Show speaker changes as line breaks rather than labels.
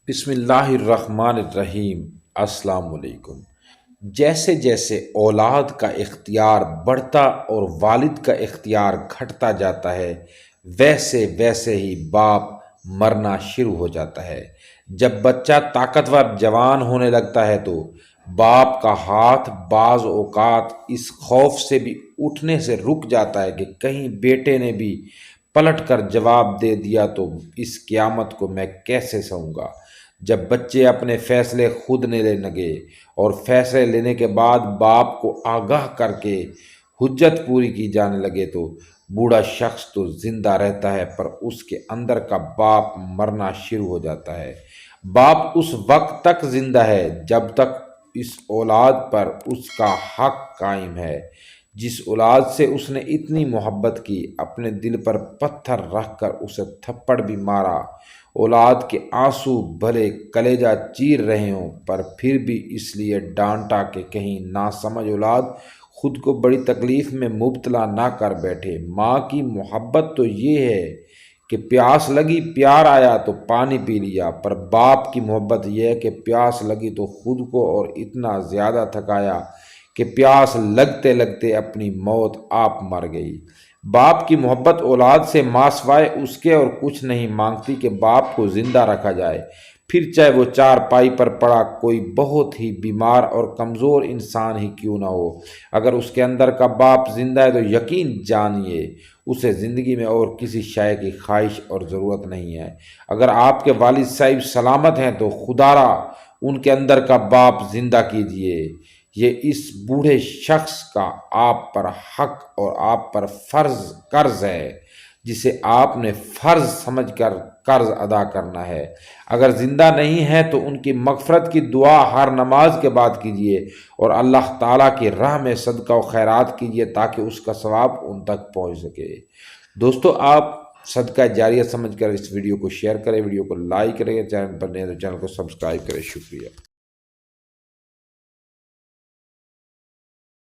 بسم اللہ الرحمن الرحیم۔ السلام علیکم۔ جیسے جیسے اولاد کا اختیار بڑھتا اور والد کا اختیار گھٹتا جاتا ہے، ویسے ویسے ہی باپ مرنا شروع ہو جاتا ہے۔ جب بچہ طاقتور جوان ہونے لگتا ہے تو باپ کا ہاتھ بعض اوقات اس خوف سے بھی اٹھنے سے رک جاتا ہے کہ کہیں بیٹے نے بھی پلٹ کر جواب دے دیا تو اس قیامت کو میں کیسے سہوں گا۔ جب بچے اپنے فیصلے خود لینے لگے اور فیصلے لینے کے بعد باپ کو آگاہ کر کے حجت پوری کی جانے لگے تو بوڑھا شخص تو زندہ رہتا ہے پر اس کے اندر کا باپ مرنا شروع ہو جاتا ہے۔ باپ اس وقت تک زندہ ہے جب تک اس اولاد پر اس کا حق قائم ہے۔ جس اولاد سے اس نے اتنی محبت کی، اپنے دل پر پتھر رکھ کر اسے تھپڑ بھی مارا، اولاد کے آنسو بھلے کلیجہ چیر رہے ہوں پر پھر بھی اس لیے ڈانٹا کہ کہیں ناسمجھ اولاد خود کو بڑی تکلیف میں مبتلا نہ کر بیٹھے۔ ماں کی محبت تو یہ ہے کہ پیاس لگی پیار آیا تو پانی پی لیا، پر باپ کی محبت یہ ہے کہ پیاس لگی تو خود کو اور اتنا زیادہ تھکایا کہ پیاس لگتے لگتے اپنی موت آپ مر گئی۔ باپ کی محبت اولاد سے ماں سوائے اس کے اور کچھ نہیں مانگتی کہ باپ کو زندہ رکھا جائے، پھر چاہے وہ چار پائی پر پڑا کوئی بہت ہی بیمار اور کمزور انسان ہی کیوں نہ ہو۔ اگر اس کے اندر کا باپ زندہ ہے تو یقین جانیے اسے زندگی میں اور کسی شے کی خواہش اور ضرورت نہیں ہے۔ اگر آپ کے والد صاحب سلامت ہیں تو خدا را ان کے اندر کا باپ زندہ کیجیے۔ یہ اس بوڑھے شخص کا آپ پر حق اور آپ پر فرض قرض ہے جسے آپ نے فرض سمجھ کر قرض ادا کرنا ہے۔ اگر زندہ نہیں ہے تو ان کی مغفرت کی دعا ہر نماز کے بعد کیجیے اور اللہ تعالیٰ کی راہ میں صدقہ و خیرات کیجیے تاکہ اس کا ثواب ان تک پہنچ سکے۔ دوستو، آپ صدقہ جاریہ سمجھ کر اس ویڈیو کو شیئر کریں، ویڈیو کو لائک کریں، چینل پر نئے تو چینل کو سبسکرائب کریں۔ شکریہ۔